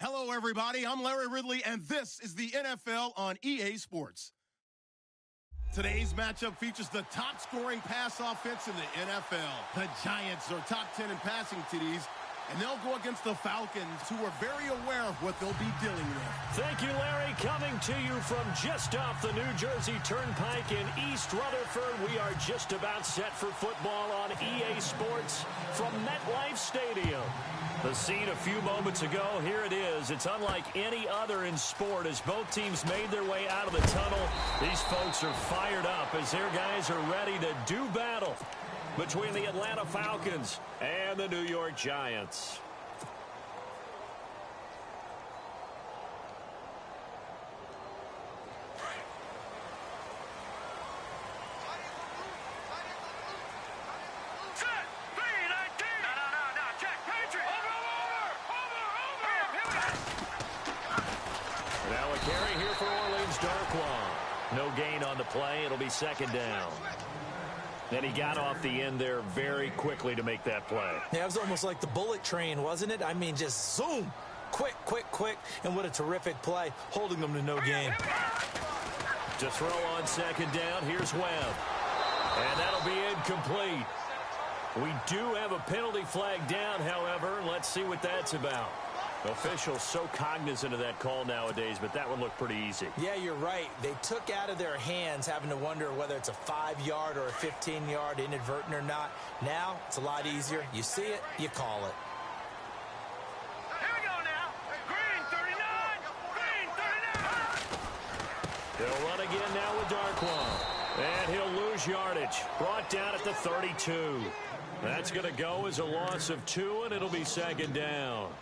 Hello, everybody. I'm Larry Ridley, and this is the NFL on EA Sports. Today's matchup features the top-scoring pass offense in the NFL. The Giants are top 10 in passing TDs, and they'll go against the Falcons, who are very aware of what they'll be dealing with. Thank you, Larry. Coming to you from just off the New Jersey Turnpike in East Rutherford, we are just about set for football on EA Sports from MetLife Stadium. The scene a few moments ago, here it is. It's unlike any other in sport as both teams made their way out of the tunnel. These folks are fired up as their guys are ready to do battle between the Atlanta Falcons and the New York Giants. Now a carry here for Orleans Darkwa. No gain on the play. It'll be second down. Then he got off the end there very quickly to make that play. Yeah, it was almost like the bullet train, wasn't it? I mean, just zoom. Quick, quick, quick. And what a terrific play, holding them to no gain. To throw on second down, here's Webb. And that'll be incomplete. We do have a penalty flag down, however. Let's see what that's about. Officials so cognizant of that call nowadays, but that would look pretty easy. Yeah, you're right. They took out of their hands having to wonder whether it's a 5-yard or a 15-yard inadvertent or not. Now, it's a lot easier. You see it, you call it. Here we go now. Green 39. Green 39. They'll run again now with Darkwa. And he'll lose yardage. Brought down at the 32. That's going to go as a loss of 2, and it'll be second down.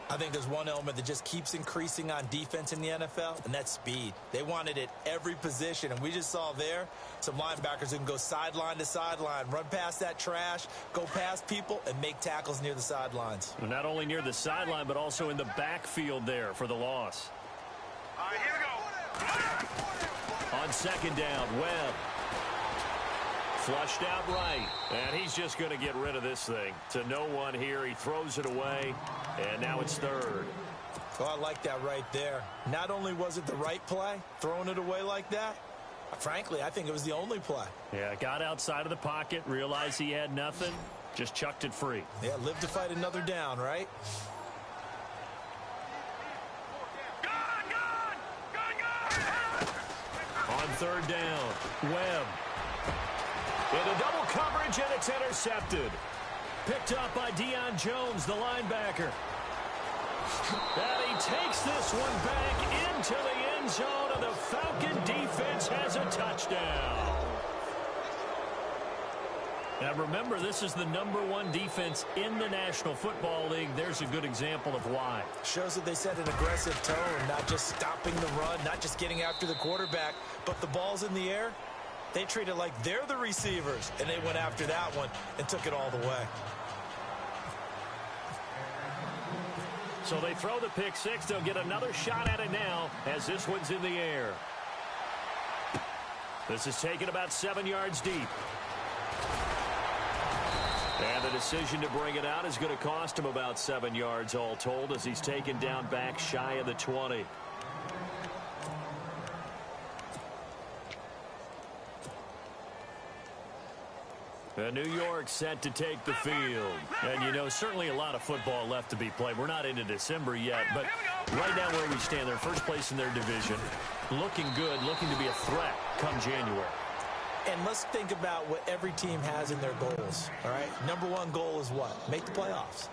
I think there's one element that just keeps increasing on defense in the NFL, and that's speed. They want it at every position, and we just saw there some linebackers who can go sideline to sideline, run past that trash, go past people, and make tackles near the sidelines. Not only near the sideline, but also in the backfield there for the loss. All right, here we go. On second down, Webb. Flushed out right, and he's just going to get rid of this thing. To no one here, he throws it away, and now it's third. Oh, I like that right there. Not only was it the right play, throwing it away like that, frankly, I think it was the only play. Yeah, got outside of the pocket, realized he had nothing, just chucked it free. Yeah, live to fight another down, right? On third down, Webb. Into double coverage, and it's intercepted. Picked up by Deion Jones, the linebacker. And he takes this one back into the end zone, and the Falcon defense has a touchdown. Now remember, this is the #1 defense in the National Football League. There's a good example of why. Shows that they set an aggressive tone, not just stopping the run, not just getting after the quarterback, but the ball's in the air. They treat it like they're the receivers, and they went after that one and took it all the way. So they throw the pick six. They'll get another shot at it now as this one's in the air. This is taken about 7 yards deep. And the decision to bring it out is going to cost him about 7 yards all told as he's taken down back shy of the 20. New York set to take the field. And, you know, certainly a lot of football left to be played. We're not into December yet, but right now where we stand, they're first place in their division. Looking good, looking to be a threat come January. And let's think about what every team has in their goals, all right? #1 goal is what? Make the playoffs.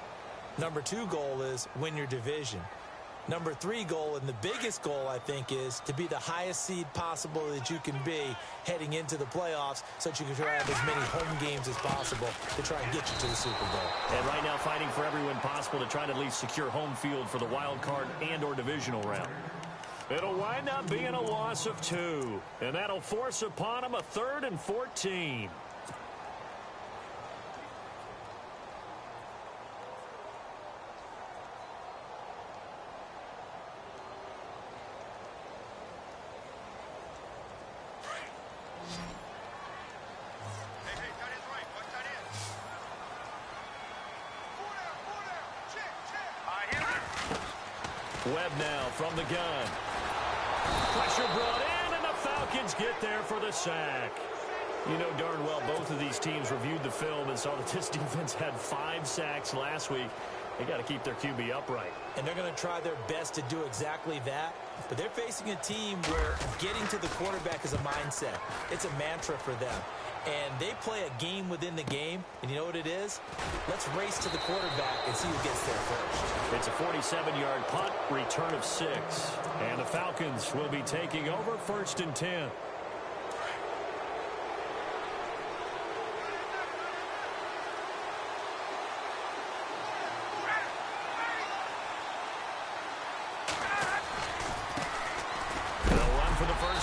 #2 goal is win your division. #3 goal, and the biggest goal, I think, is to be the highest seed possible that you can be heading into the playoffs so that you can try to have as many home games as possible to try and get you to the Super Bowl. And right now fighting for every win possible to try to at least secure home field for the wild card and or divisional round. It'll wind up being a loss of 2, and that'll force upon them a 3rd and 14. Webb now from the gun. Pressure brought in, and the Falcons get there for the sack. You know darn well both of these teams reviewed the film and saw that this defense had 5 sacks last week. They got to keep their QB upright. And they're going to try their best to do exactly that. But they're facing a team where getting to the quarterback is a mindset. It's a mantra for them. And they play a game within the game. And you know what it is? Let's race to the quarterback and see who gets there first. It's a 47-yard punt, return of 6. And the Falcons will be taking over 1st and 10.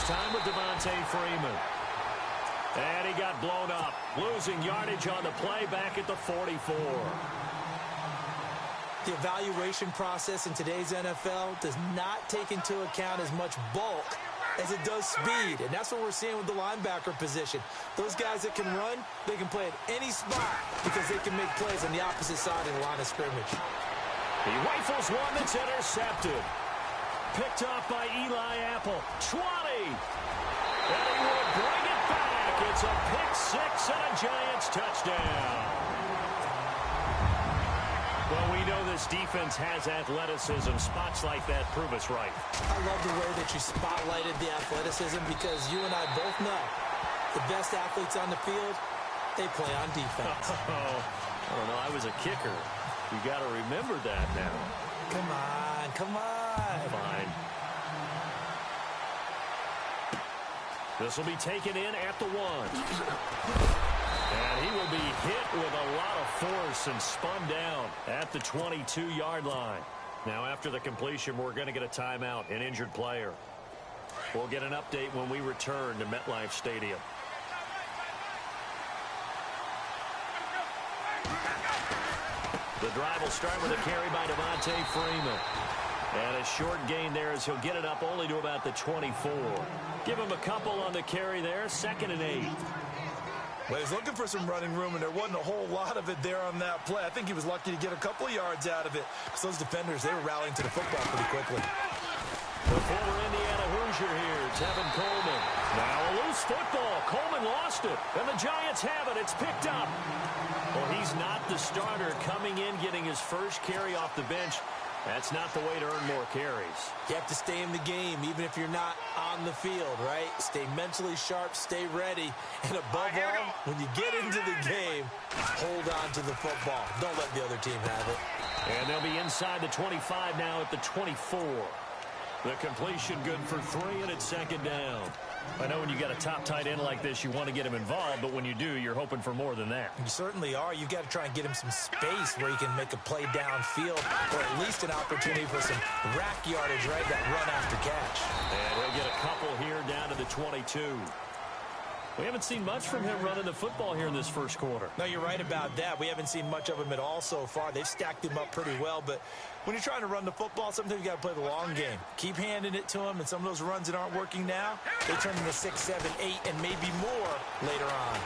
Time with Devontae Freeman. And he got blown up. Losing yardage on the play back at the 44. The evaluation process in today's NFL does not take into account as much bulk as it does speed. And that's what we're seeing with the linebacker position. Those guys that can run, they can play at any spot because they can make plays on the opposite side of the line of scrimmage. He rifles one that's intercepted. Picked off by Eli Apple. 20. And he will bring it back. It's a pick 6 and a Giants touchdown. Well, we know this defense has athleticism. Spots like that prove us right. I love the way that you spotlighted the athleticism because you and I both know the best athletes on the field, they play on defense. I don't know. I was a kicker. You got to remember that now. Come on, come on. Fine. This will be taken in at the 1. And he will be hit with a lot of force and spun down at the 22-yard line. Now, after the completion, we're going to get a timeout, an injured player. We'll get an update when we return to MetLife Stadium. The drive will start with a carry by Devontae Freeman. And a short gain there as he'll get it up only to about the 24. Give him a couple on the carry there, 2nd and 8. Well, he's looking for some running room, and there wasn't a whole lot of it there on that play. I think he was lucky to get a couple of yards out of it because those defenders, they were rallying to the football pretty quickly. The former Indiana Hoosier here, Tevin Coleman. Now a loose football. Coleman lost it, and the Giants have it. It's picked up. Well, he's not the starter coming in, getting his first carry off the bench. That's not the way to earn more carries. You have to stay in the game, even if you're not on the field, right? Stay mentally sharp, stay ready, and above all, when you get into the game, hold on to the football. Don't let the other team have it. And they'll be inside the 25 now at the 24. The completion good for 3, and it's 2nd down. I know when you got a top tight end like this, you want to get him involved, but when you do, you're hoping for more than that. You certainly are. You've got to try and get him some space where he can make a play downfield, or at least an opportunity for some rack yardage, right? That run after catch. And he'll get a couple here down to the 22. We haven't seen much from him running the football here in this first quarter. No, you're right about that. We haven't seen much of him at all so far. They've stacked him up pretty well, but when you're trying to run the football, sometimes you got to play the long game. Keep handing it to him, and some of those runs that aren't working now, they turn into 6, 7, 8, and maybe more later on.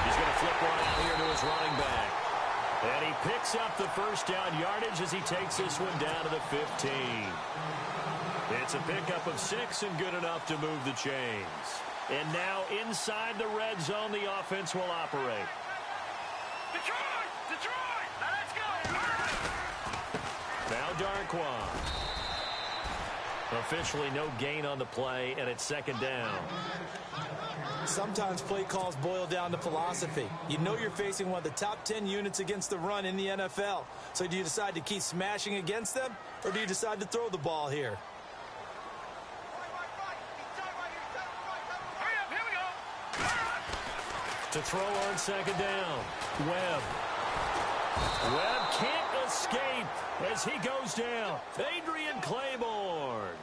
He's going to flip one out here to his running back. And he picks up the first down yardage as he takes this one down to the 15. It's a pickup of 6 and good enough to move the chains. And now inside the red zone, the offense will operate. Detroit! Detroit! Now let's go! Now Darquan. Officially no gain on the play, and it's 2nd down. Sometimes play calls boil down to philosophy. You know you're facing one of the top 10 units against the run in the NFL. So do you decide to keep smashing against them, or do you decide to throw the ball here? To throw on 2nd down. Webb. Webb can't escape as he goes down. Adrian Claiborne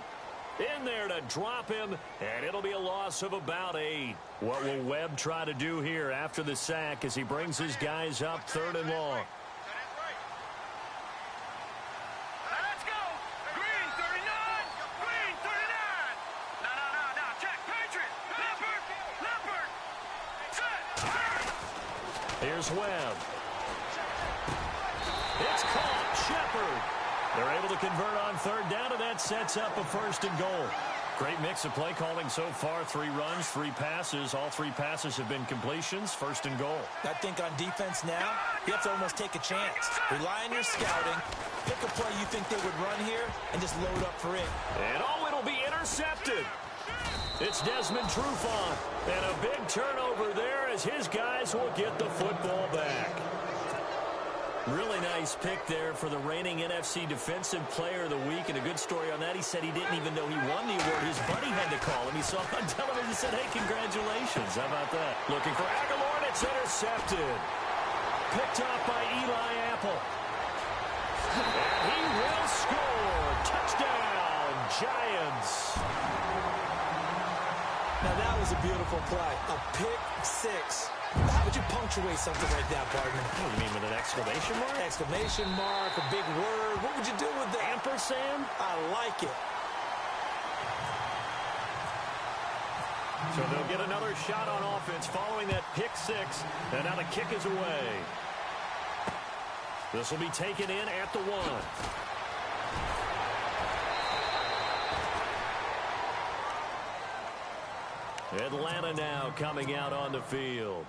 in there to drop him, and it'll be a loss of about 8. What will Webb try to do here after the sack as he brings his guys up 3rd and long? Let's go! Green 39! Green 39! No, check! Patriot! Leopard! Set! Here's Webb. It's caught. Shepard. They're able to convert on third down, and that sets up a 1st and goal. Great mix of play calling so far. 3 runs, 3 passes. All 3 passes have been completions. 1st and goal. I think on defense now, you have to almost take a chance. Rely on your scouting. Pick a play you think they would run here and just load up for it. And it'll be intercepted. It's Desmond Trufant. And a big turnover there as his guys will get the football back. Really nice pick there for the reigning NFC Defensive Player of the Week. And a good story on that. He said he didn't even know he won the award. His buddy had to call him. He saw it on television and said, hey, congratulations. How about that? Looking for Aguilar, and it's intercepted. Picked off by Eli Apple. And he will score. Touchdown, Giants. Now, that was a beautiful play. A pick 6. How would you punctuate something like that, partner? What do you mean, with an exclamation mark? Exclamation mark, a big word. What would you do with that? Ampersand? I like it. So they'll get another shot on offense following that pick 6. And now the kick is away. This will be taken in at the 1. Atlanta now coming out on the field.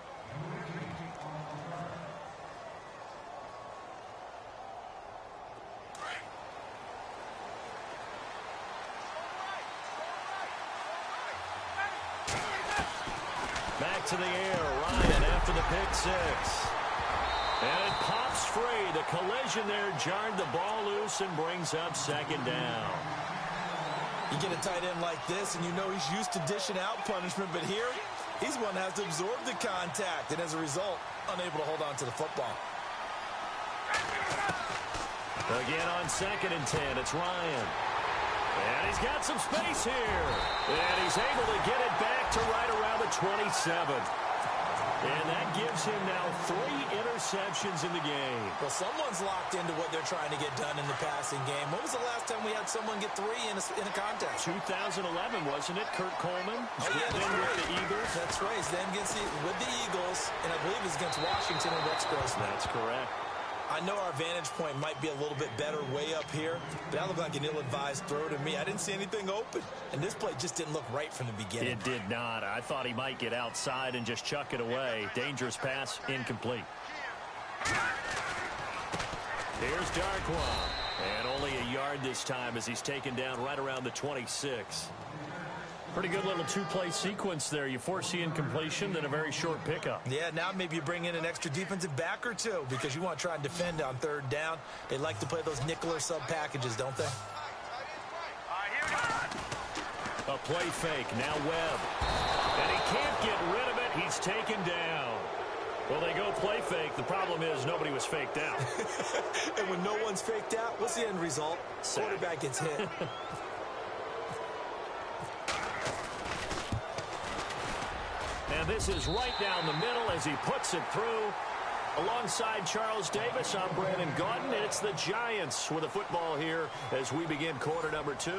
Back to the air. Ryan after the pick 6. And it pops free. The collision there jarred the ball loose and brings up 2nd down. You get a tight end like this, and you know he's used to dishing out punishment, but here, he's one that has to absorb the contact, and as a result, unable to hold on to the football. Again on 2nd and 10, it's Ryan. And he's got some space here. And he's able to get it back to right around the 27. And that gives him now 3 interceptions in the game. Well, someone's locked into what they're trying to get done in the passing game. When was the last time we had someone get 3 in a contest? 2011, wasn't it? Kurt Coleman. Oh, yeah, then with the Eagles. That's right. Then against with the Eagles, and I believe it's against Washington and Rex Grossman. That's correct. I know our vantage point might be a little bit better way up here, but that looked like an ill-advised throw to me. I didn't see anything open, and this play just didn't look right from the beginning. It did not. I thought he might get outside and just chuck it away. Dangerous pass, incomplete. Here's Darkwa, and only a yard this time as he's taken down right around the 26. Pretty good little 2-play sequence there. You foresee incompletion, then a very short pickup. Yeah, now maybe you bring in an extra defensive back or 2 because you want to try and defend on 3rd down. They like to play those nickel or sub packages, don't they? A play fake, now Webb. And he can't get rid of it. He's taken down. Well, they go play fake. The problem is nobody was faked out. And when no one's faked out, what's the end result? Quarterback gets hit. And this is right down the middle as he puts it through. Alongside Charles Davis, I'm Brandon Gaudin. It's the Giants with a football here as we begin quarter number 2.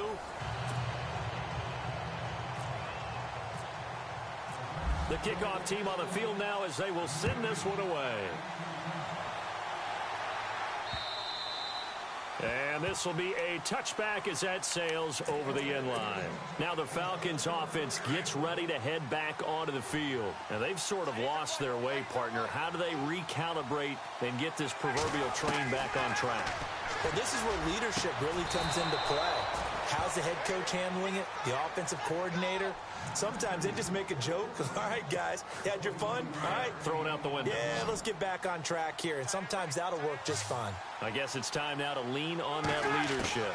The kickoff team on the field now as they will send this one away. And this will be a touchback as that sails over the end line. Now the Falcons offense gets ready to head back onto the field. And they've sort of lost their way, partner. How do they recalibrate and get this proverbial train back on track? Well, this is where leadership really comes into play. How's the head coach handling it? The offensive coordinator? Sometimes they just make a joke. All right, guys, you had your fun? All right. Throw it out the window. Yeah, let's get back on track here. And sometimes that'll work just fine. I guess it's time now to lean on that leadership.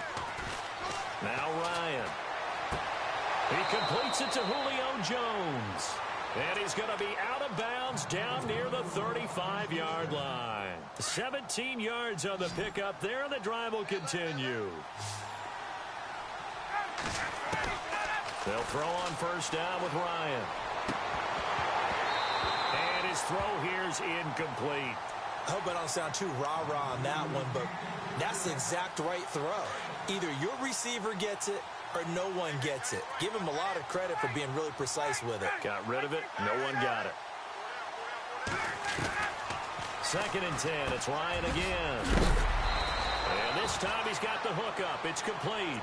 Now Ryan. He completes it to Julio Jones. And he's going to be out of bounds down near the 35-yard line. 17 yards on the pickup there, and the drive will continue. They'll throw on first down with Ryan. And his throw here's incomplete. I hope I don't sound too rah-rah on that one, but that's the exact right throw. Either your receiver gets it or no one gets it. Give him a lot of credit for being really precise with it. Got rid of it. No one got it. 2nd and 10. It's Ryan again. And this time he's got the hook up. It's complete.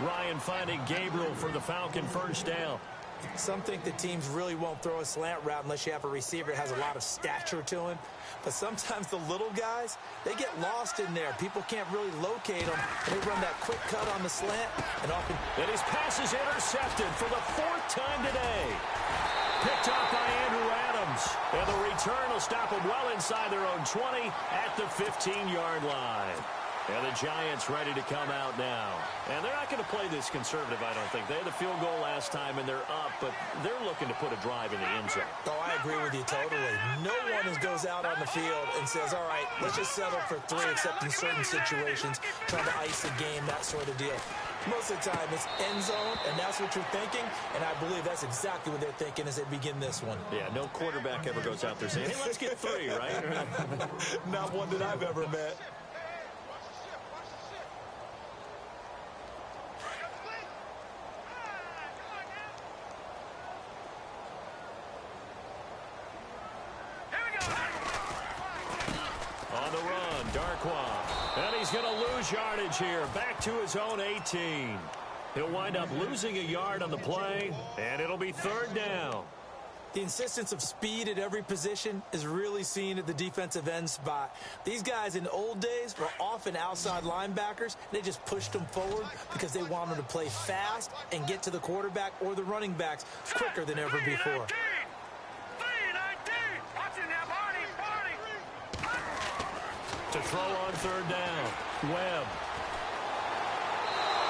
Ryan finding Gabriel for the Falcon first down. Some think the teams really won't throw a slant route unless you have a receiver that has a lot of stature to him. But sometimes the little guys, they get lost in there. People can't really locate them. They run that quick cut on the slant. And his pass is intercepted for the 4th time today. Picked up by Andrew Adams. And the return will stop them well inside their own 20 at the 15-yard line. And the Giants ready to come out now. And they're not going to play this conservative, I don't think. They had the field goal last time, and they're up, but they're looking to put a drive in the end zone. Oh, I agree with you totally. No one goes out on the field and says, all right, let's just settle for 3, except in certain situations, trying to ice the game, that sort of deal. Most of the time, it's end zone, and that's what you're thinking, and I believe that's exactly what they're thinking as they begin this one. Yeah, no quarterback ever goes out there saying, hey, let's get 3, right? Not one that I've ever met. On the run, Darkwa. And he's going to lose yardage here. Back to his own 18. He'll wind up losing a yard on the play, and it'll be 3rd down. The insistence of speed at every position is really seen at the defensive end spot. These guys in the old days were often outside linebackers. They just pushed them forward because they wanted to play fast and get to the quarterback or the running backs quicker than ever before. To throw on 3rd down, Webb.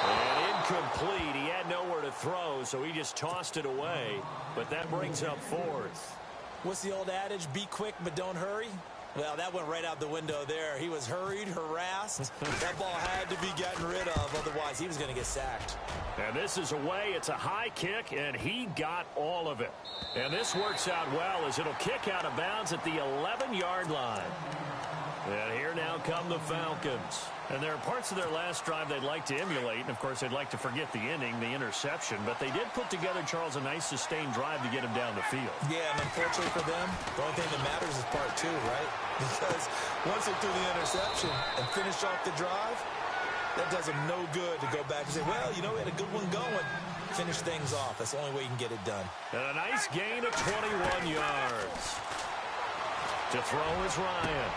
And incomplete. He had nowhere to throw, so he just tossed it away. But that brings up 4th. What's the old adage? Be quick, but don't hurry. Well, that went right out the window there. He was hurried, harassed. That ball had to be gotten rid of, otherwise he was going to get sacked. And this is away. It's a high kick, and he got all of it. And this works out well as it'll kick out of bounds at the 11-yard line. And here now come the Falcons. And there are parts of their last drive they'd like to emulate. And, of course, they'd like to forget the inning, the interception. But they did put together, Charles, a nice sustained drive to get him down the field. Yeah, and unfortunately for them, the only thing that matters is part 2, right? Because once they threw the interception and finished off the drive, that does them no good to go back and say, well, you know, we had a good one going. Finish things off. That's the only way you can get it done. And a nice gain of 21 yards. To throw is Ryan.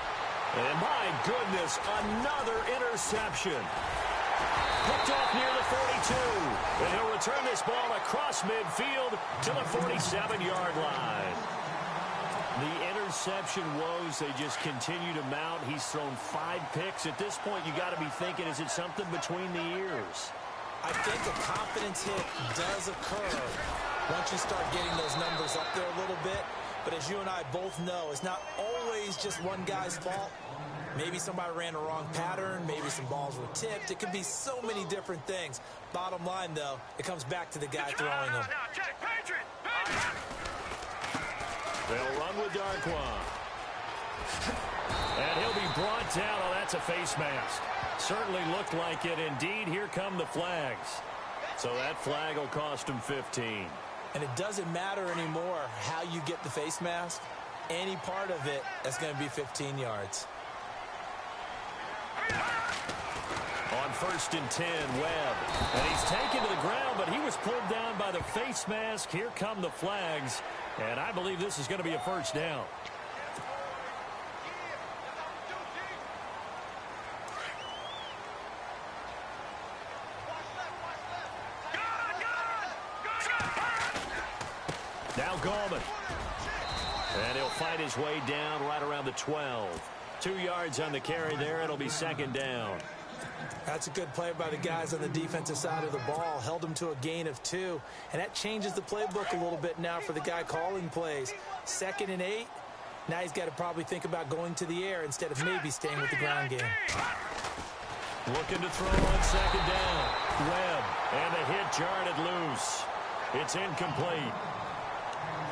And my goodness, another interception. Picked off near the 42. And he'll return this ball across midfield to the 47-yard line. The interception woes, they just continue to mount. He's thrown 5 picks. At this point, you got to be thinking, is it something between the ears? I think a confidence hit does occur once you start getting those numbers up there a little bit. But as you and I both know, it's not always just one guy's fault. Maybe somebody ran a wrong pattern. Maybe some balls were tipped. It could be so many different things. Bottom line, though, it comes back to the guy throwing them. They'll run with Darkwa. And he'll be brought down. Oh, that's a face mask. Certainly looked like it. Indeed, here come the flags. So that flag will cost him 15. And it doesn't matter anymore how you get the face mask. Any part of it, that's going to be 15 yards. On 1st and 10, Webb. And he's taken to the ground, but he was pulled down by the face mask. Here come the flags. And I believe this is going to be a 1st down. Now Gallman. And he'll fight his way down right around the 12. 2 yards on the carry there. It'll be 2nd down. That's a good play by the guys on the defensive side of the ball. Held them to a gain of 2. And that changes the playbook a little bit now for the guy calling plays. 2nd and 8. Now he's got to probably think about going to the air instead of maybe staying with the ground game. Looking to throw on 2nd down. Webb. And the hit jarred it loose. It's incomplete.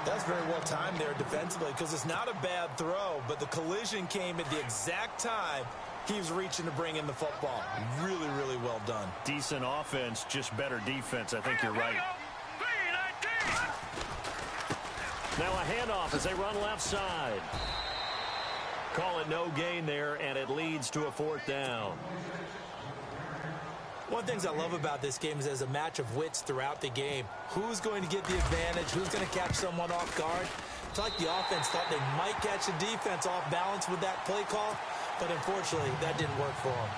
That's very well timed there defensively because it's not a bad throw, but the collision came at the exact time he was reaching to bring in the football. Really, really well done. Decent offense, just better defense. I think you're right. Now a handoff as they run left side. Call it no gain there, and it leads to a 4th down. One of the things I love about this game is there's a match of wits throughout the game. Who's going to get the advantage? Who's going to catch someone off guard? It's like the offense thought they might catch the defense off balance with that play call, but unfortunately, that didn't work for them.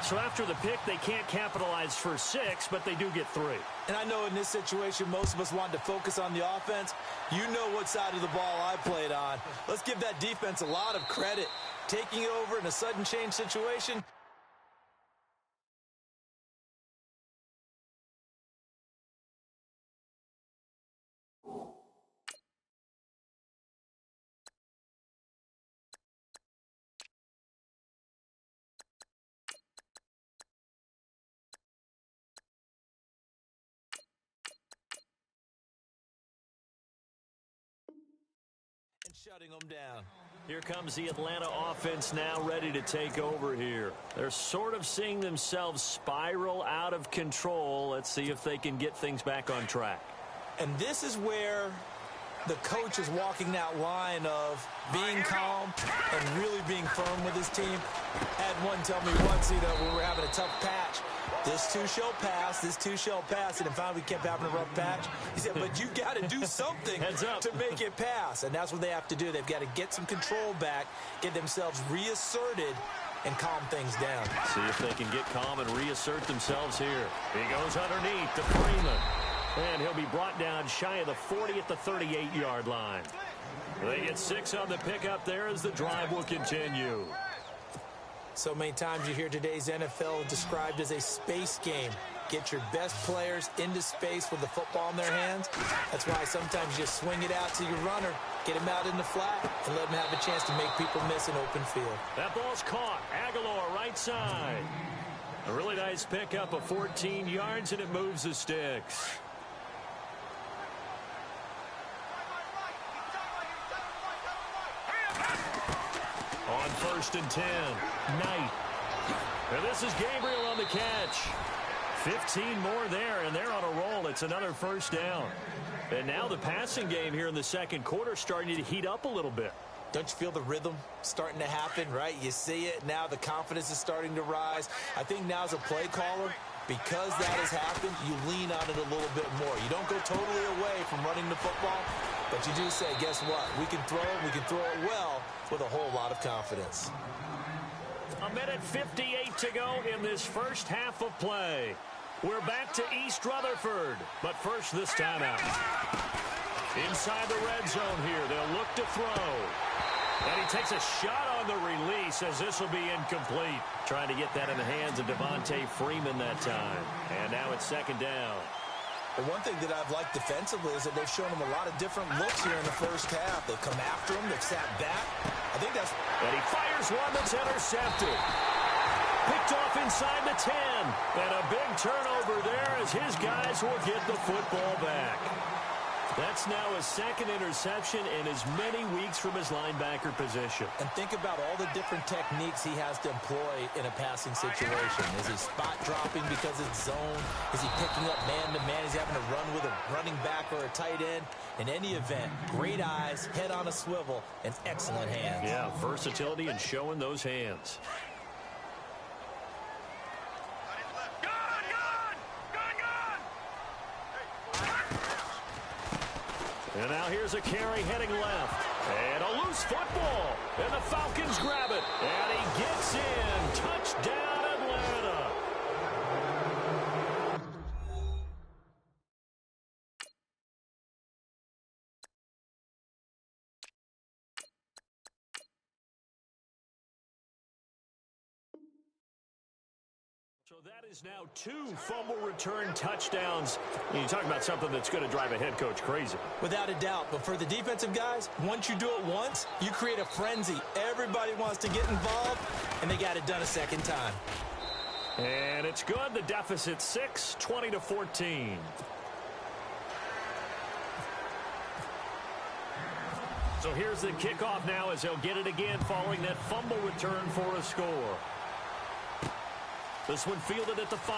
So after the pick, they can't capitalize for 6, but they do get 3. And I know in this situation, most of us want to focus on the offense. You know what side of the ball I played on. Let's give that defense a lot of credit. Taking it over in a sudden change situation. Shutting them down. Here comes the Atlanta offense now ready to take over here. They're sort of seeing themselves spiral out of control. Let's see if they can get things back on track. And this is where the coach is walking that line of being calm and really being firm with his team. Had one tell me once, when we were having a tough patch, this too shall pass, this too shall pass. And then finally we kept having a rough patch. He said, but you got to do something to make it pass. And that's what they have to do. They've got to get some control back, get themselves reasserted, and calm things down. See if they can get calm and reassert themselves here. He goes underneath to Freeman. And he'll be brought down shy of the 40 at the 38-yard line. They get 6 on the pickup there as the drive will continue. So many times you hear today's NFL described as a space game. Get your best players into space with the football in their hands. That's why sometimes you just swing it out to your runner, get him out in the flat, and let him have a chance to make people miss an open field. That ball's caught. Aguilar right side. A really nice pickup of 14 yards, and it moves the sticks. On 1st and 10, Knight. And this is Gabriel on the catch. 15 more there, and they're on a roll. It's another 1st down. And now the passing game here in the second quarter starting to heat up a little bit. Don't you feel the rhythm starting to happen, right? You see it now. The confidence is starting to rise. I think now as a play caller, because that has happened, you lean on it a little bit more. You don't go totally away from running the football, but you do say, guess what? We can throw it well with a whole lot of confidence. A minute 58 to go in this first half of play. We're back to East Rutherford, but first this time out. Inside the red zone here, they'll look to throw. And he takes a shot on the release as this will be incomplete. Trying to get that in the hands of Devontae Freeman that time. And now it's 2nd down. Well, one thing that I've liked defensively is that they've shown him a lot of different looks here in the first half. They've come after him. They've sat back. I think that's... And he fires one that's intercepted. Picked off inside the 10. And a big turnover there as his guys will get the football back. That's now his 2nd interception in as many weeks from his linebacker position. And think about all the different techniques he has to employ in a passing situation. Is he spot dropping because it's zone? Is he picking up man-to-man? Is he having to run with a running back or a tight end? In any event, great eyes, head on a swivel, and excellent hands. Yeah, versatility and showing those hands. And now here's a carry heading left. And a loose football. And the Falcons grab it. And he gets in. Touchdown, Atlanta. So that is now 2 fumble return touchdowns. You talk about something that's going to drive a head coach crazy. Without a doubt. But for the defensive guys, once you do it once, you create a frenzy. Everybody wants to get involved, and they got it done a second time. And it's good. The deficit 6, 20-14. So here's the kickoff now as they'll get it again following that fumble return for a score. This one fielded at the 5.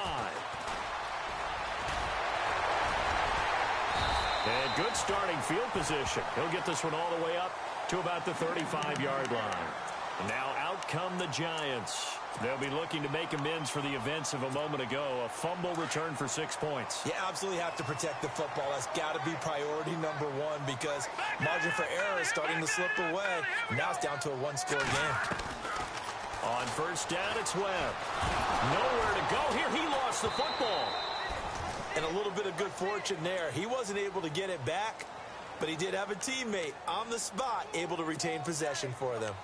And good starting field position. He'll get this one all the way up to about the 35-yard line. Now out come the Giants. They'll be looking to make amends for the events of a moment ago. A fumble return for 6 points. You absolutely have to protect the football. That's got to be priority number one because margin for error is starting to slip away. Now it's down to a one-score game. On first down, it's Webb. Nowhere to go here. He lost the football. And a little bit of good fortune there. He wasn't able to get it back, but he did have a teammate on the spot able to retain possession for them.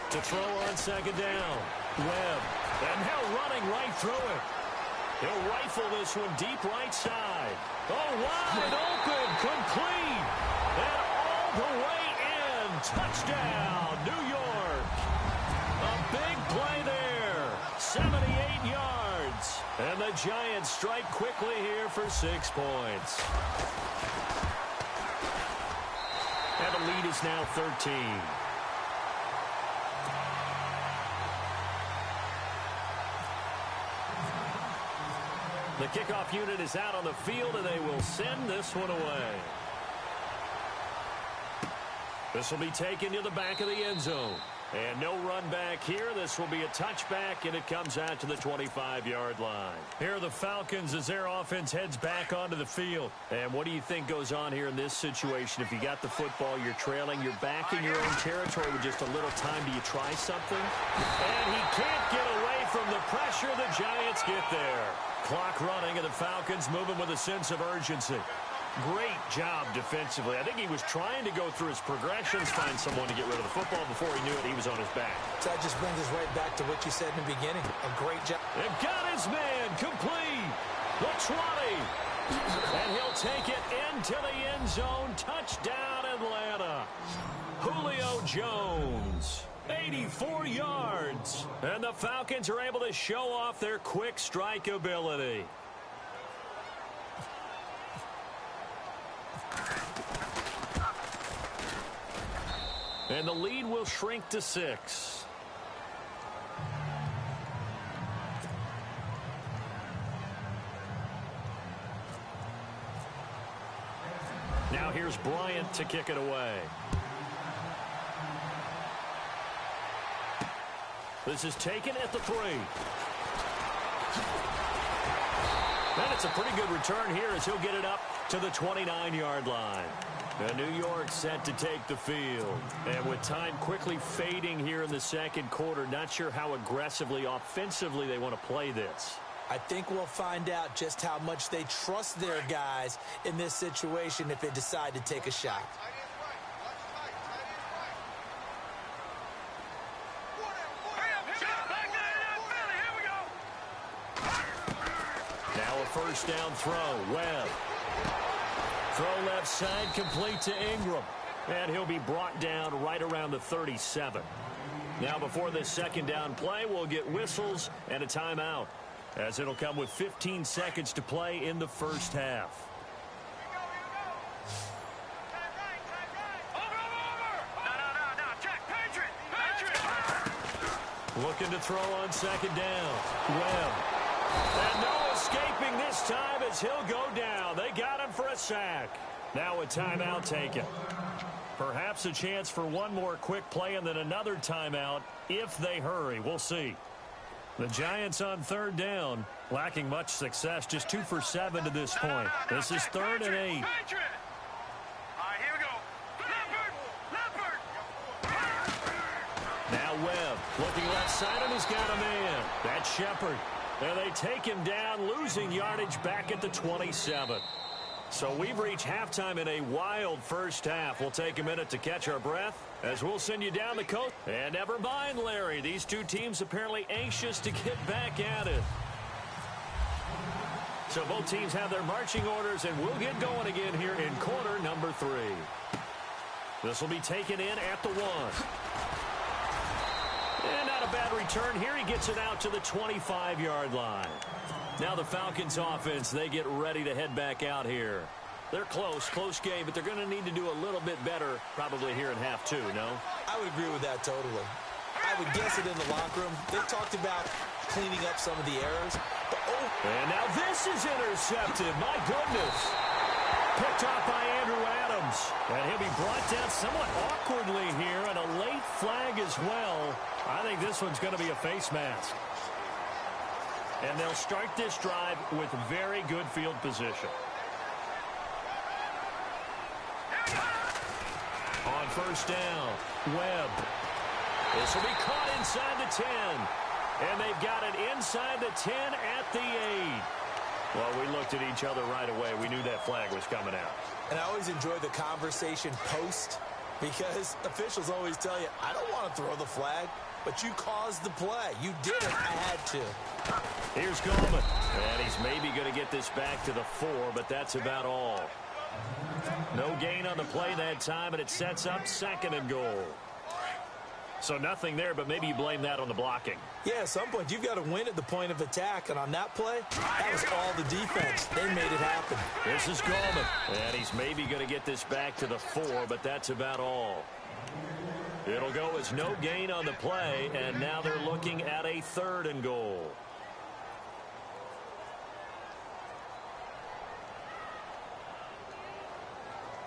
To throw on second down. Webb. And now running right through it. He'll rifle this one deep right side. Oh, wide open. Complete. And all the way in. Touchdown, New York. A big play there. 78 yards. And the Giants strike quickly here for 6 points. And the lead is now 13. The kickoff unit is out on the field, and they will send this one away. This will be taken to the back of the end zone. And no run back here. This will be a touchback, and it comes out to the 25-yard line. Here are the Falcons as their offense heads back onto the field. And what do you think goes on here in this situation? If you got the football, you're trailing, you're back in your own territory with just a little time. Do you try something? And he can't get away from the pressure. The Giants get there. Clock running, and the Falcons moving with a sense of urgency. Great job defensively. I think he was trying to go through his progressions, find someone to get rid of the football. Before he knew it, he was on his back. So that just brings us right back to what you said in the beginning. A great job. They've got his man complete. The 20. And he'll take it into the end zone. Touchdown, Atlanta. Julio Jones. 84 yards. And the Falcons are able to show off their quick strike ability. And the lead will shrink to 6. Now here's Bryant to kick it away. This is taken at the 3. And it's a pretty good return here as he'll get it up to the 29-yard line. And New York set to take the field. And with time quickly fading here in the second quarter, not sure how aggressively, offensively they want to play this. I think we'll find out just how much they trust their guys in this situation if they decide to take a shot. Now a first down throw. Webb. Throw left side, complete to Ingram. And he'll be brought down right around the 37. Now before this second down play, we'll get whistles and a timeout, as it'll come with 15 seconds to play in the first half. Looking to throw on second down. Webb. And no escaping this time as he'll go down. They got him for a sack. Now a timeout taken. Perhaps a chance for one more quick play and then another timeout if they hurry. We'll see. The Giants on third down, lacking much success, just 2 for 7 to this point. This is 3rd and 8. All right, here we go. Now Webb looking left side, and he's got a man. That's Shepard. And they take him down, losing yardage back at the 27. So we've reached halftime in a wild first half. We'll take a minute to catch our breath as we'll send you down the coast. And never mind, Larry. These two teams apparently anxious to get back at it. So both teams have their marching orders, and we'll get going again here in quarter number 3. This will be taken in at the 1. And not a bad return here. He gets it out to the 25-yard line. Now the Falcons offense, they get ready to head back out here. They're close game, but they're going to need to do a little bit better probably here in half 2, no? I would agree with that totally. I would guess it in the locker room. They've talked about cleaning up some of the errors. But, and now this is intercepted. My goodness. Picked off by Andrew Adams. And he'll be brought down somewhat awkwardly here, and a late flag as well. I think this one's going to be a face mask. And they'll start this drive with very good field position. On first down, Webb. This will be caught inside the 10. And they've got it inside the 10 at the 8. Well, we looked at each other right away. We knew that flag was coming out. And I always enjoy the conversation post, because officials always tell you, I don't want to throw the flag, but you caused the play. You did it. I had to. Here's Goldman. And he's maybe going to get this back to the 4, but that's about all. No gain on the play that time, and it sets up 2nd and goal. So nothing there, but maybe you blame that on the blocking. Yeah, at some point, you've got to win at the point of attack. And on that play, that was all the defense. They made it happen. This is Goldman. And he's maybe going to get this back to the 4, but that's about all. It'll go as no gain on the play, and now they're looking at a 3rd and goal.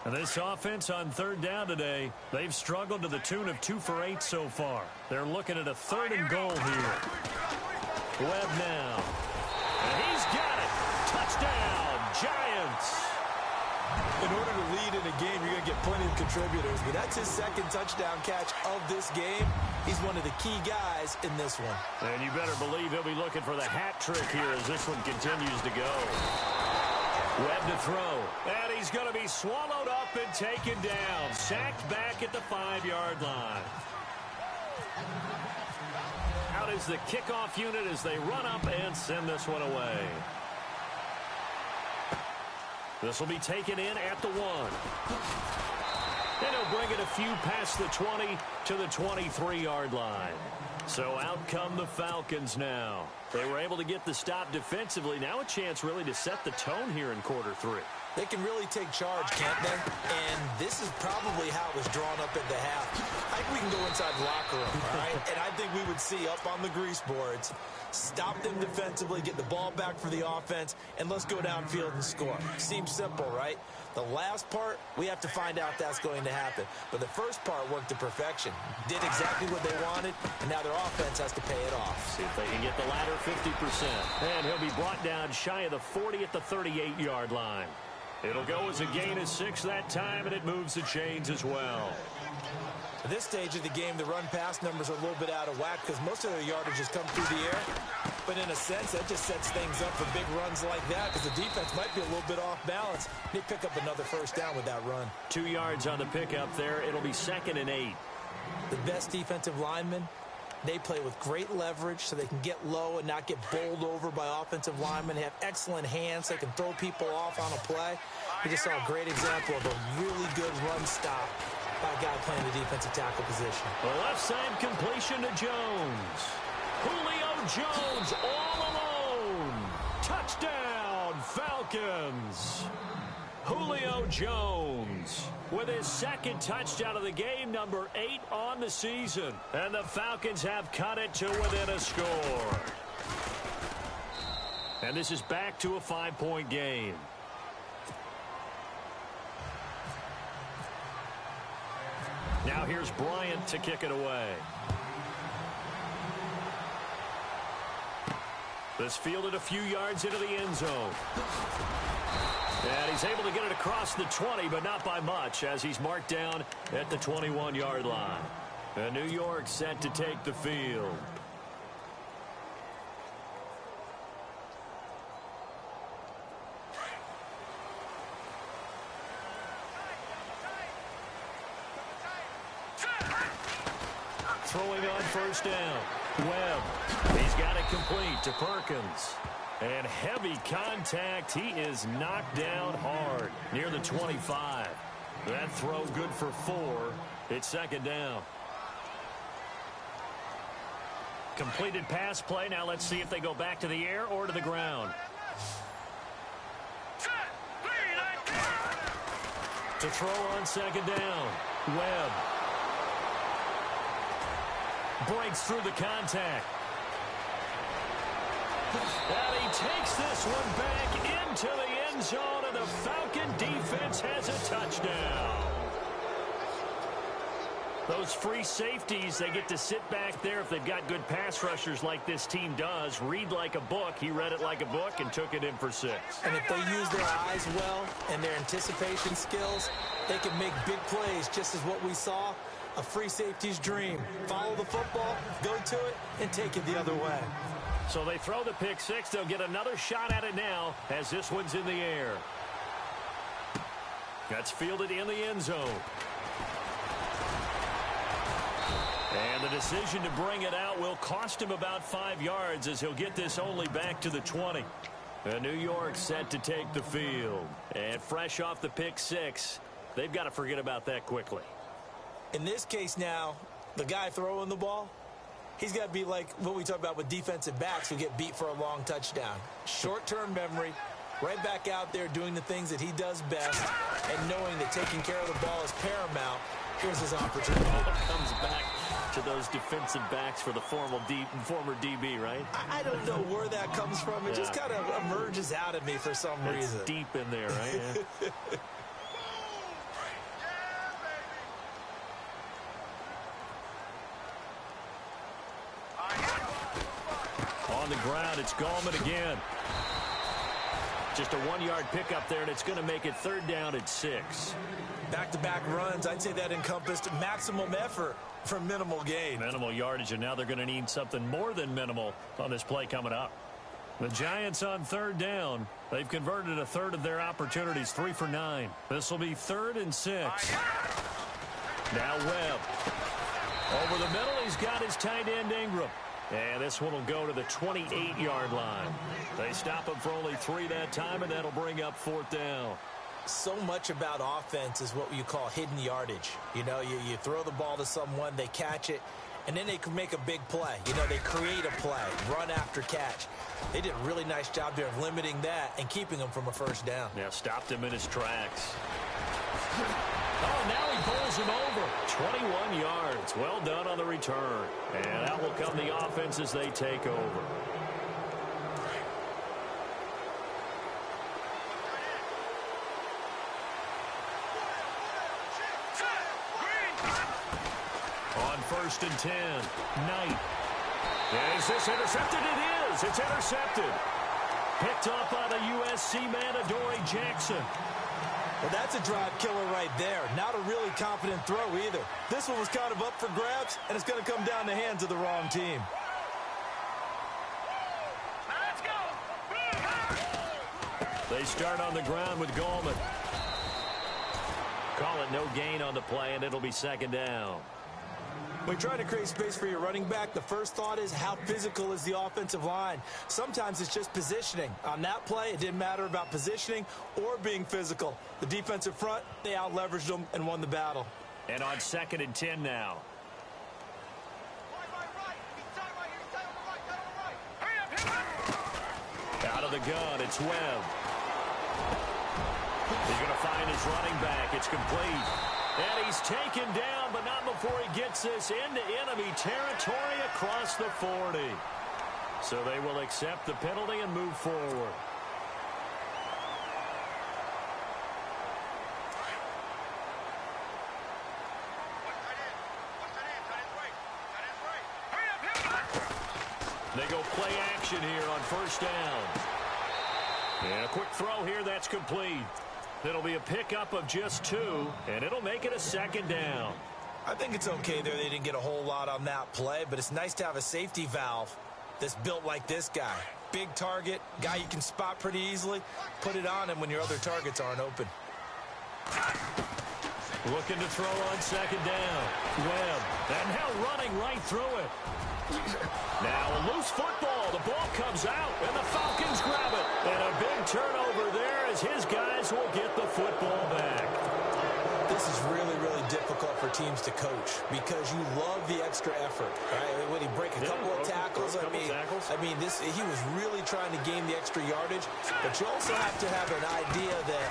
And this offense on 3rd down today, they've struggled to the tune of 2 for 8 so far. They're looking at a 3rd and goal here. Webb now. And he's got it. Touchdown, Giants. In order to lead in a game, you're going to get plenty of contributors. But that's his 2nd touchdown catch of this game. He's one of the key guys in this one. And you better believe he'll be looking for the hat trick here as this one continues to go. Webb to throw. And he's going to be swallowed up and taken down. Sacked back at the 5-yard line. Out is the kickoff unit as they run up and send this one away. This will be taken in at the 1. And he'll bring it a few past the 20 to the 23-yard line. So out come the Falcons now. They were able to get the stop defensively. Now a chance really to set the tone here in quarter 3. They can really take charge, can't they? And this is probably how it was drawn up at the half. I think we can go inside the locker room, all right? And I think we would see up on the grease boards, stop them defensively, get the ball back for the offense, and let's go downfield and score. Seems simple, right? The last part, we have to find out that's going to happen. But the first part worked to perfection. Did exactly what they wanted, and now their offense has to pay it off. See if they can get the latter 50%. And he'll be brought down shy of the 40 at the 38-yard line. It'll go as a gain of 6 that time, and it moves the chains as well. At this stage of the game, the run-pass numbers are a little bit out of whack because most of their yardage has come through the air. But in a sense, that just sets things up for big runs like that because the defense might be a little bit off balance. They pick up another first down with that run. 2 yards on the pickup there. It'll be 2nd and 8. The best defensive linemen, they play with great leverage so they can get low and not get bowled over by offensive linemen. They have excellent hands. They can throw people off on a play. We just saw a great example of a really good run stop by a guy playing the defensive tackle position. The left side completion to Jones. Julio Jones all alone. Touchdown, Falcons. Julio Jones with his 2nd touchdown of the game, number 8 on the season. And the Falcons have cut it to within a score. And this is back to a 5-point game. Now here's Bryant to kick it away. This fielded a few yards into the end zone. And he's able to get it across the 20, but not by much, as he's marked down at the 21-yard line. And New York set to take the field. Throwing on first down. Webb. He's got it complete to Perkins. And heavy contact. He is knocked down hard near the 25. That throw good for 4. It's 2nd down. Completed pass play. Now let's see if they go back to the air or to the ground. To throw on 2nd down. Webb. Breaks through the contact. And he takes this one back into the end zone, and the Falcon defense has a touchdown. Those free safeties, they get to sit back there if they've got good pass rushers like this team does. Read like a book. He read it like a book and took it in for 6. And if they use their eyes well and their anticipation skills, they can make big plays, just as what we saw. A free safety's dream. Follow the football, go to it, and take it the other way. So they throw the pick 6. They'll get another shot at it now as this one's in the air. That's fielded in the end zone. And the decision to bring it out will cost him about 5 yards as he'll get this only back to the 20. And New York set to take the field. And fresh off the pick 6, they've got to forget about that quickly. In this case now, the guy throwing the ball, he's got to be like what we talk about with defensive backs who get beat for a long touchdown. Short-term memory, right back out there doing the things that he does best, and knowing that taking care of the ball is paramount. Here's his opportunity. Comes back to those defensive backs for the former DB, right? I don't know where that comes from. It just kind of emerges out of me for some reason. It's deep in there, right? Yeah. On the ground, it's Gallman again. Just a 1-yard pickup there, and it's going to make it 3rd down at 6. Back-to-back runs, I'd say that encompassed maximum effort for minimal gain. Minimal yardage, and now they're going to need something more than minimal on this play coming up. The Giants on 3rd down. They've converted a third of their opportunities, 3 for 9. This will be 3rd and 6. Now Webb. Over the middle, he's got his tight end Ingram. And this one will go to the 28-yard line. They stop him for only 3 that time, and that'll bring up 4th down. So much about offense is what you call hidden yardage. You know, you throw the ball to someone, they catch it, and then they can make a big play. You know, they create a play, run after catch. They did a really nice job there of limiting that and keeping him from a 1st down. Yeah, stopped him in his tracks. Oh, now he pulls him over. 21 yards. Well done on the return. And out will come the offense as they take over. On 1st and 10, Knight. Is this intercepted? It is. It's intercepted. Picked up by the USC man, Adoree Jackson. Well, that's a drive killer right there. Not a really confident throw either. This one was kind of up for grabs, and it's going to come down the hands of the wrong team. Let's go. They start on the ground with Gallman. Call it no gain on the play, and it'll be 2nd down. When you're trying to create space for your running back, the first thought is how physical is the offensive line. Sometimes it's just positioning. On that play, it didn't matter about positioning or being physical. The defensive front, they out-leveraged them and won the battle. And on 2nd and 10 now. Out of the gun, it's Webb. He's going to find his running back. It's complete. And he's taken down, but not before he gets this into enemy territory across the 40. So they will accept the penalty and move forward. They go play action here on 1st down. And a quick throw here, that's complete. It'll be a pickup of just 2, and it'll make it a 2nd down. I think it's okay there. They didn't get a whole lot on that play, but it's nice to have a safety valve that's built like this guy. Big target, guy you can spot pretty easily. Put it on him when your other targets aren't open. Looking to throw on 2nd down. Webb, and now running right through it. Now a loose football. The ball comes out, and the Falcons grab it. And a big turnover there as his guys will get the football back. This this is really, really difficult for teams to coach because you love the extra effort, right? When he break a couple of tackles, I mean, he was really trying to gain the extra yardage, but you also have to have an idea that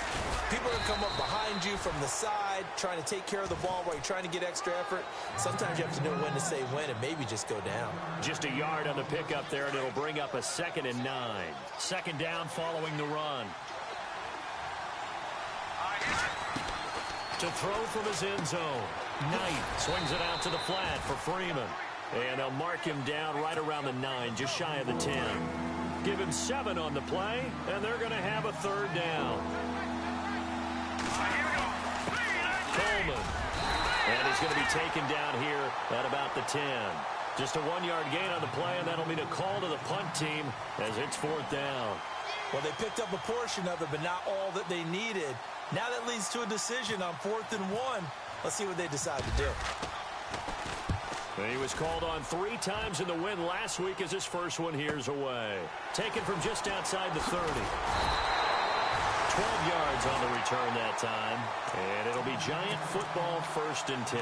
people are going to come up behind you from the side, trying to take care of the ball while you're trying to get extra effort. Sometimes you have to know when to say when and maybe just go down. Just a yard on the pickup there, and it'll bring up a 2nd and 9. Second down following the run. To throw from his end zone. Knight swings it out to the flat for Freeman. And they'll mark him down right around the 9, just shy of the 10. Give him 7 on the play, and they're going to have a 3rd down. Coleman. And he's going to be taken down here at about the 10. Just a 1-yard gain on the play, and that'll mean a call to the punt team as it's 4th down. Well, they picked up a portion of it, but not all that they needed. Now that leads to a decision on 4th and 1. Let's see what they decide to do. He was called on 3 times in the win last week as his first one here's away. Taken from just outside the 30. 12 yards on the return that time. And it'll be Giant football 1st and 10.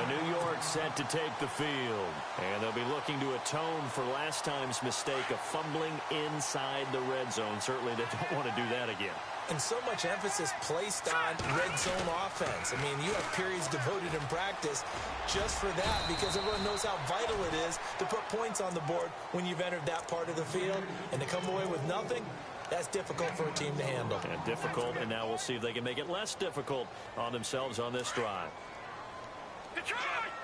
New York set to take the field. And they'll be looking to atone for last time's mistake of fumbling inside the red zone. Certainly they don't want to do that again. And so much emphasis placed on red zone offense. I mean, you have periods devoted in practice just for that because everyone knows how vital it is to put points on the board when you've entered that part of the field. And to come away with nothing, that's difficult for a team to handle. And difficult, and now we'll see if they can make it less difficult on themselves on this drive. Detroit!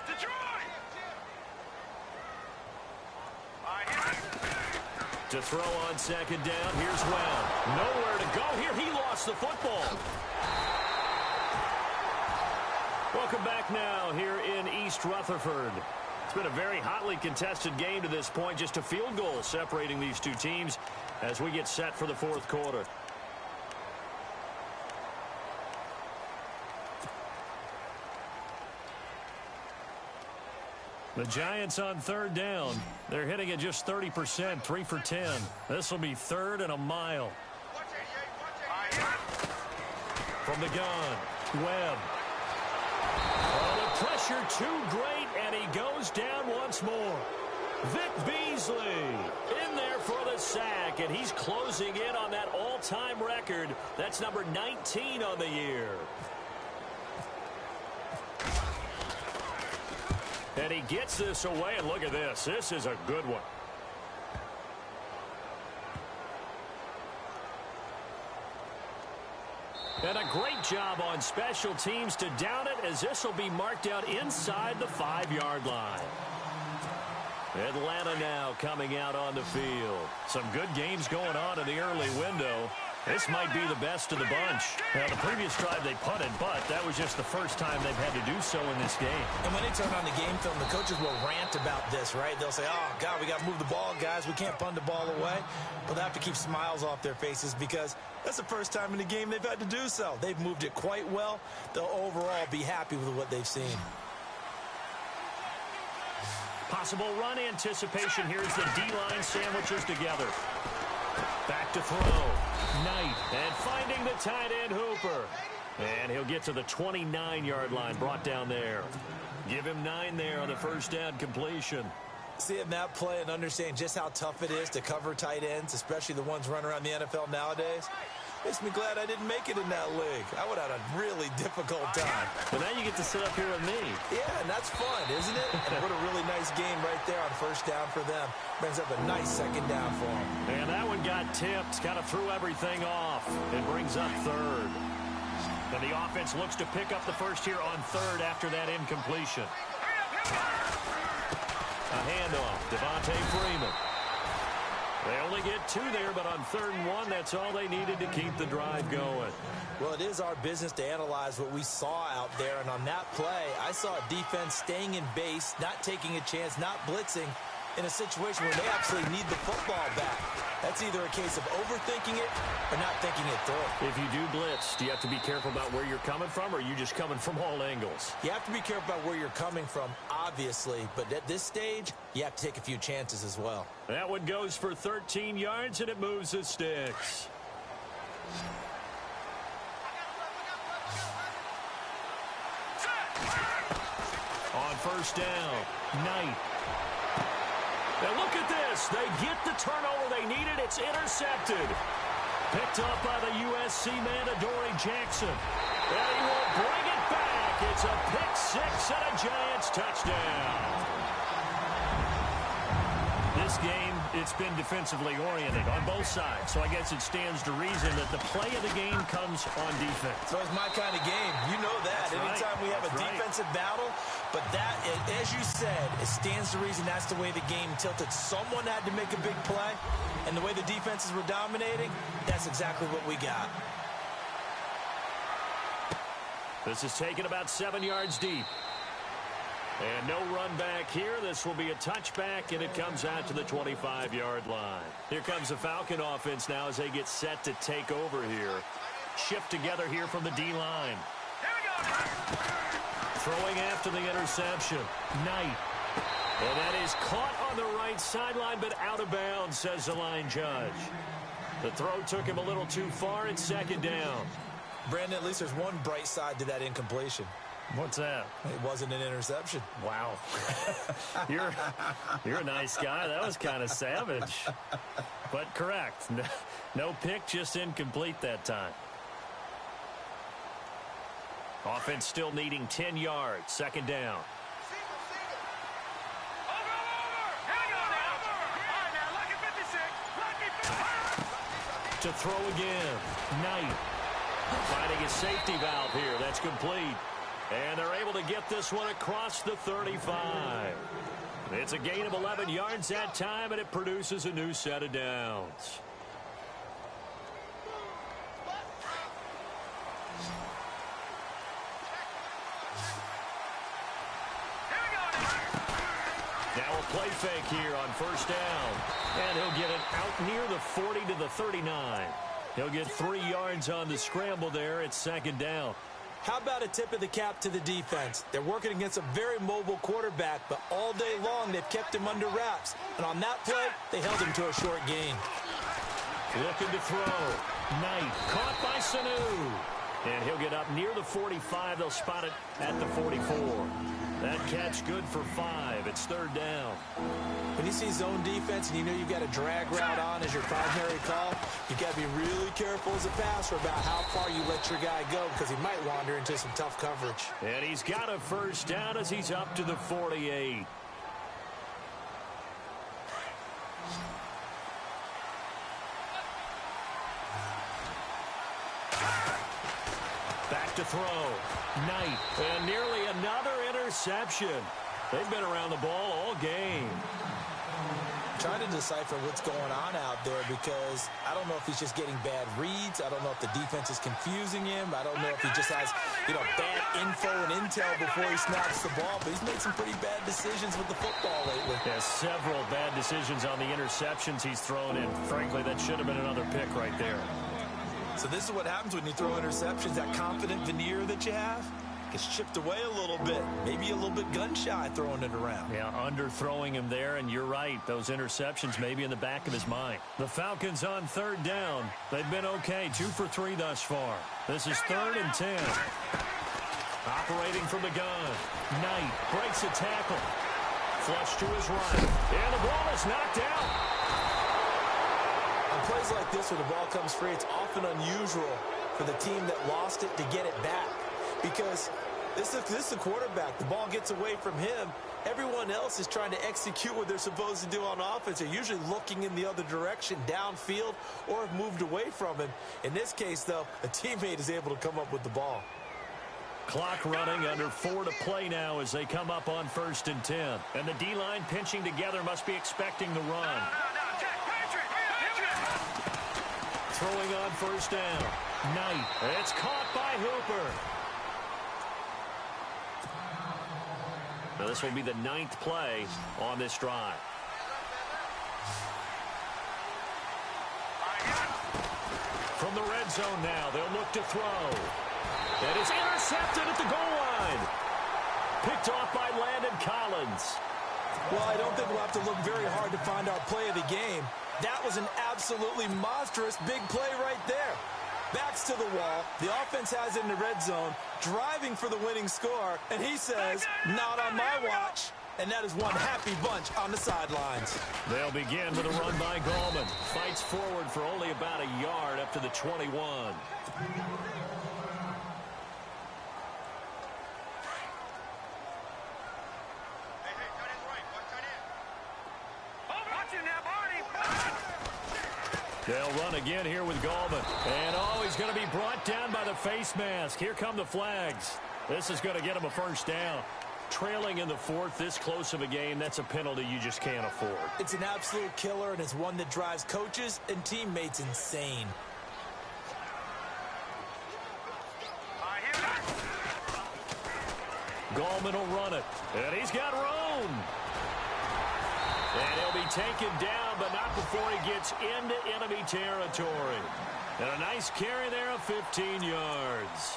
Detroit! To throw on 2nd down, here's Webb. Nowhere to go here. He lost the football. Welcome back now here in East Rutherford. It's been a very hotly contested game to this point. Just a field goal separating these two teams as we get set for the 4th quarter. The Giants on 3rd down. They're hitting at just 30%, 3 for 10. This will be 3rd and a mile. From the gun, Webb. Oh, the pressure too great, and he goes down once more. Vic Beasley in there for the sack, and he's closing in on that all-time record. That's number 19 on the year. And he gets this away, and look at this. This is a good one. And a great job on special teams to down it, as this will be marked out inside the 5-yard line. Atlanta now coming out on the field. Some good games going on in the early window. This might be the best of the bunch. Now, the previous drive they punted, but that was just the first time they've had to do so in this game. And when they turn on the game film, the coaches will rant about this, right? They'll say, oh, God, we got to move the ball, guys. We can't punt the ball away. But they have to keep smiles off their faces because that's the first time in the game they've had to do so. They've moved it quite well. They'll overall be happy with what they've seen. Possible run anticipation. Here's the D-line sandwiches together. Back to throw. Knight. And finding the tight end Hooper. And he'll get to the 29-yard line, brought down there. Give him 9 there on the first down completion. Seeing that play and understanding just how tough it is to cover tight ends, especially the ones running around the NFL nowadays, makes me glad I didn't make it in that league. I would have had a really difficult time. But now you get to sit up here with me. Yeah, and that's fun, isn't it? And what a really nice game right there on first down for them. Brings up a nice second down for them. And that one got tipped, kind of threw everything off. It brings up 3rd. And the offense looks to pick up the first here on 3rd after that incompletion. A handoff, Devontae Freeman. They only get 2 there, but on 3rd and 1, that's all they needed to keep the drive going. Well, it is our business to analyze what we saw out there, and on that play, I saw a defense staying in base, not taking a chance, not blitzing, in a situation where they absolutely need the football back. That's either a case of overthinking it or not thinking it through. If you do blitz, do you have to be careful about where you're coming from, or are you just coming from all angles? You have to be careful about where you're coming from, obviously, but at this stage, you have to take a few chances as well. That one goes for 13 yards, and it moves the sticks. on first down. Knight. Now look at this. They get the turnover they needed. It's intercepted. Picked up by the USC man, Adoree Jackson. And he will bring it back. It's a pick six and a Giants touchdown. This game, it's been defensively oriented on both sides. So I guess it stands to reason that the play of the game comes on defense. So it's my kind of game. You know that. That's Anytime right. we have a defensive battle, but that, as you said, it stands to reason that's the way the game tilted. Someone had to make a big play, and the way the defenses were dominating, that's exactly what we got. This is taken about 7 yards deep. And no run back here. This will be a touchback, and it comes out to the 25-yard line. Here comes the Falcon offense now as they get set to take over here. Shift together here from the D-line. Throwing after the interception. Knight. And that is caught on the right sideline, but out of bounds, says the line judge. The throw took him a little too far. It's second down. Brandon, at least there's one bright side to that incompletion. What's that? It wasn't an interception. Wow. You're a nice guy. That was kind of savage. But correct. No pick, just incomplete that time. Offense still needing 10 yards. Second down. To throw again. Knight. Finding a safety valve here. That's complete. And they're able to get this one across the 35. It's a gain of 11 yards that time, and it produces a new set of downs. Now a play fake here on first down. And he'll get it out near the 40 to the 39. He'll get 3 yards on the scramble there. It's second down. How about a tip of the cap to the defense? They're working against a very mobile quarterback, but all day long they've kept him under wraps. And on that play, they held him to a short gain. Looking to throw. Knight caught by Sanu. And he'll get up near the 45. They'll spot it at the 44. That catch good for 5. It's third down. When you see zone defense and you know you've got a drag route on as your primary call, you've got to be really careful as a passer about how far you let your guy go because he might wander into some tough coverage. And he's got a first down as he's up to the 48. Back to throw. Knight. And nearly another interception. They've been around the ball all game. Trying to decipher what's going on out there because I don't know if he's just getting bad reads. I don't know if the defense is confusing him. I don't know if he just has, bad info and intel before he snaps the ball. But he's made some pretty bad decisions with the football lately. Yeah, several bad decisions on the interceptions he's thrown in. Frankly, that should have been another pick right there. So this is what happens when you throw interceptions. That confident veneer that you have gets chipped away a little bit. Maybe a little bit gun-shy throwing it around. Yeah, underthrowing him there, and you're right. Those interceptions may be in the back of his mind. The Falcons on third down. They've been okay, 2 for 3 thus far. This is 3rd and 10. Operating from the gun. Knight breaks a tackle. Flush to his right. And the ball is knocked out. On plays like this where the ball comes free, it's often unusual for the team that lost it to get it back. Because this is the quarterback. The ball gets away from him. Everyone else is trying to execute what they're supposed to do on offense. They're usually looking in the other direction, downfield, or have moved away from him. In this case, though, a teammate is able to come up with the ball. Clock running, under 4 to play now as they come up on 1st and 10. And the D-line pinching together must be expecting the run. Throwing on first down. Knight. It's caught by Hooper. Now this will be the 9th play on this drive. From the red zone now, they'll look to throw. That is intercepted at the goal line. Picked off by Landon Collins. Well, I don't think we'll have to look very hard to find our play of the game. That was an absolutely monstrous big play right there. backs to the wall. The offense has it in the red zone, driving for the winning score, and he says, not on my watch. And that is one happy bunch on the sidelines. They'll begin with a run by Gallman. Fights forward for only about a yard up to the 21. They'll run again here with Gallman. And, he's going to be brought down by the face mask. Here come the flags. This is going to get him a first down. Trailing in the fourth, this close of a game, that's a penalty you just can't afford. It's an absolute killer, and it's one that drives coaches and teammates insane. Gallman will run it. And he's got room. And he'll be taken down, but not before he gets into enemy territory. And a nice carry there of 15 yards.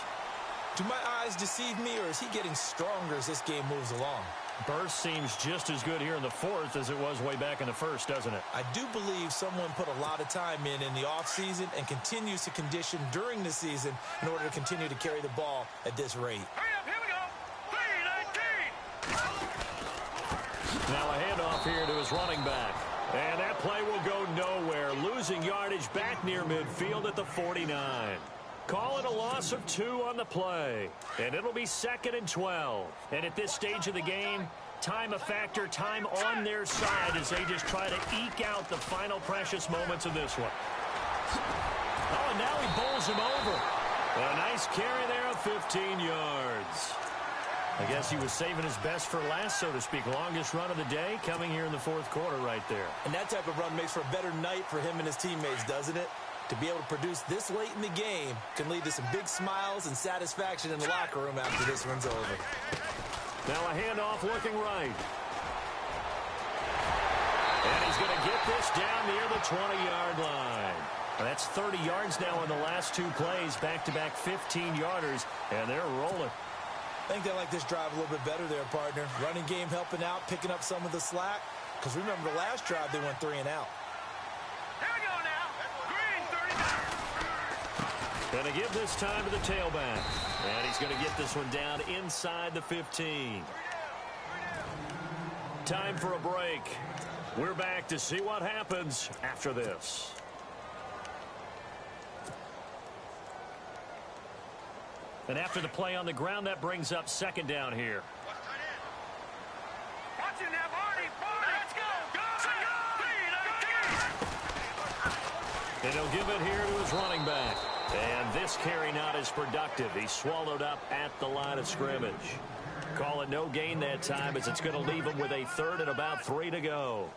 Do my eyes deceive me, or is he getting stronger as this game moves along? Burst seems just as good here in the fourth as it was way back in the first, doesn't it? I do believe someone put a lot of time in the offseason and continues to condition during the season in order to continue to carry the ball at this rate. Hurry up, here we go. 3-19. Now a handoff here to his running back. And that play will go nowhere, losing yardage back near midfield at the 49. Call it a loss of 2 on the play. And it'll be 2nd and 12. And at this stage of the game, time a factor, time on their side as they just try to eke out the final precious moments of this one. Oh, and now he bowls him over. A nice carry there of 15 yards. I guess he was saving his best for last, so to speak. Longest run of the day coming here in the fourth quarter right there. And that type of run makes for a better night for him and his teammates, doesn't it? To be able to produce this late in the game can lead to some big smiles and satisfaction in the locker room after this one's over. Now a handoff looking right. And he's going to get this down near the 20-yard line. That's 30 yards now in the last 2 plays, back-to-back 15-yarders, and they're rolling. I think they like this drive a little bit better there, partner. Running game helping out, picking up some of the slack. Because remember the last drive, they went 3 and out. Here we go now. Green, 39. Going to give this time to the tailback. And he's going to get this one down inside the 15. Time for a break. We're back to see what happens after this. And after the play on the ground, that brings up 2nd down here. Watch it now, Barney. Let's go. Go. And he'll give it here to his running back. And this carry not as productive. He's swallowed up at the line of scrimmage. Call it no gain that time as it's going to leave him with a 3rd and about 3 to go.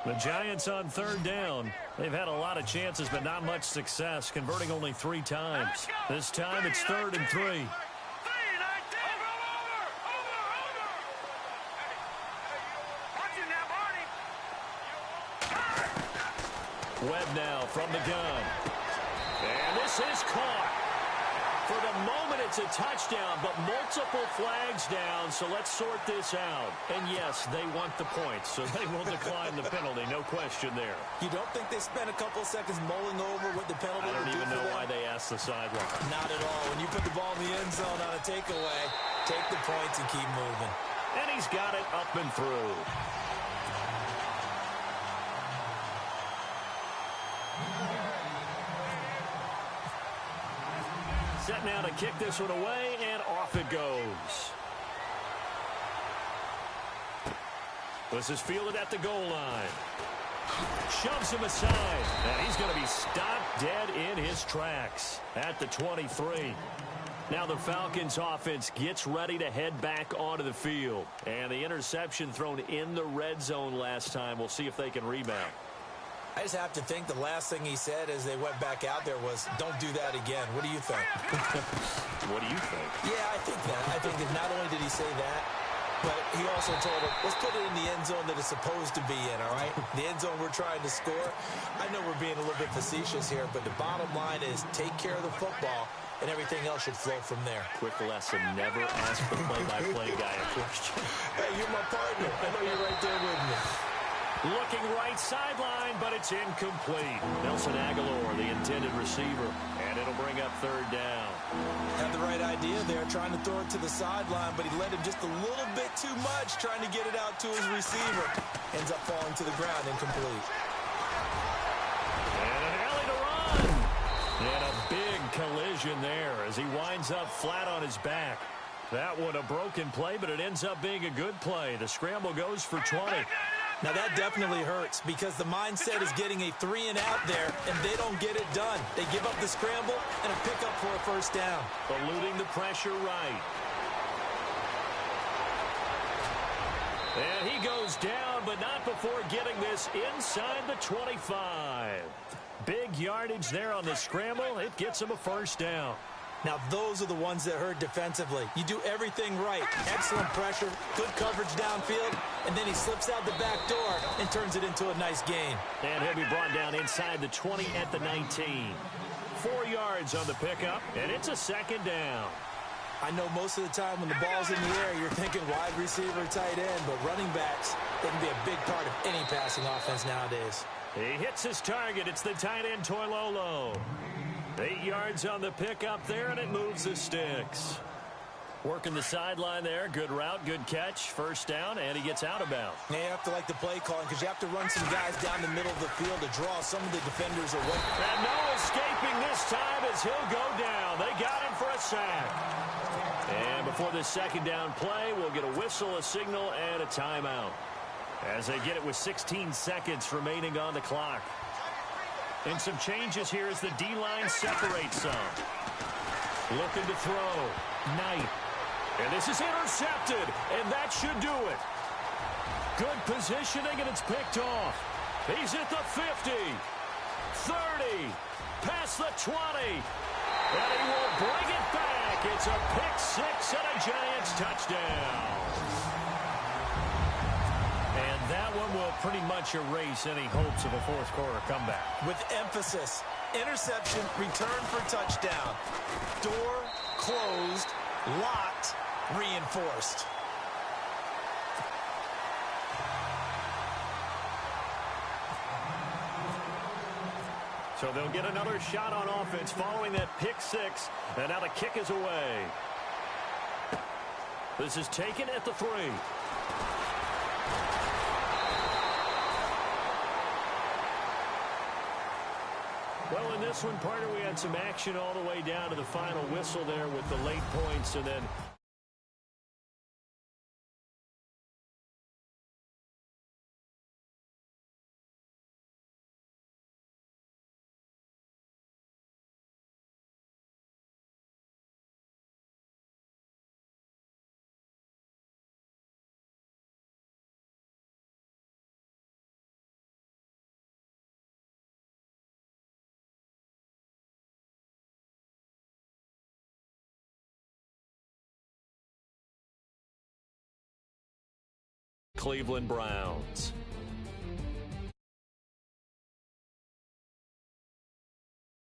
The Giants on 3rd down. They've had a lot of chances, but not much success, converting only 3 times. This time it's 3rd and 3. Webb now from the gun. And this is caught. For the moment, it's a touchdown, but multiple flags down, so let's sort this out. And yes, they want the points, so they will decline the penalty, no question there. You don't think they spent a couple seconds mulling over what the penalty would do for them? I don't even know why they asked the sideline. Not at all. When you put the ball in the end zone on a takeaway, take the points and keep moving. And he's got it up and through. Set now to kick this one away, and off it goes. This is fielded at the goal line. Shoves him aside, and he's going to be stopped dead in his tracks at the 23. Now the Falcons offense gets ready to head back onto the field. And the interception thrown in the red zone last time. We'll see if they can rebound. I just have to think the last thing he said as they went back out there was, don't do that again. What do you think? What do you think? Yeah, I think that. I think that not only did he say that, but he also told him, let's put it in the end zone that it's supposed to be in, all right? The end zone we're trying to score. I know we're being a little bit facetious here, but the bottom line is take care of the football, and everything else should flow from there. Quick lesson, never ask the play-by-play guy a question. Hey, you're my partner. I know you're right there with me. Looking right sideline, but it's incomplete. Nelson Aguilar, the intended receiver, and it'll bring up third down. Had the right idea there, trying to throw it to the sideline, but he led him just a little bit too much, trying to get it out to his receiver. Ends up falling to the ground, incomplete. And an alley to run. And a big collision there as he winds up flat on his back. That one a broken play, but it ends up being a good play. The scramble goes for 20. Now, that definitely hurts because the mindset is getting a 3-and-out there, and they don't get it done. They give up the scramble and a pickup for a first down. Eluding the pressure right. And he goes down, but not before getting this inside the 25. Big yardage there on the scramble. It gets him a first down. Now, those are the ones that hurt defensively. You do everything right. Excellent pressure, good coverage downfield, and then he slips out the back door and turns it into a nice gain. And he'll be brought down inside the 20 at the 19. 4 yards on the pickup, and it's a second down. I know most of the time when the ball's in the air, you're thinking wide receiver, tight end, but running backs, they can be a big part of any passing offense nowadays. He hits his target. It's the tight end, Toilolo. 8 yards on the pickup there, and it moves the sticks. Working the sideline there. Good route, good catch. First down, and he gets out of bounds. Now you have to like the play calling because you have to run some guys down the middle of the field to draw some of the defenders away. And no escaping this time as he'll go down. They got him for a sack. And before this second down play, we'll get a whistle, a signal, and a timeout. As they get it with 16 seconds remaining on the clock. And some changes here as the D-line separates some. Looking to throw. Knight. And this is intercepted. And that should do it. Good positioning, and it's picked off. He's at the 50. 30. Past the 20. And he will bring it back. It's a pick six and a Giants touchdown. And that one will pretty much erase any hopes of a fourth quarter comeback. With emphasis, interception, return for touchdown. Door closed, locked, reinforced. So they'll get another shot on offense following that pick six. And now the kick is away. This is taken at the 3. Well, in this one, partner, we had some action all the way down to the final whistle there with the late points, and then Cleveland Browns.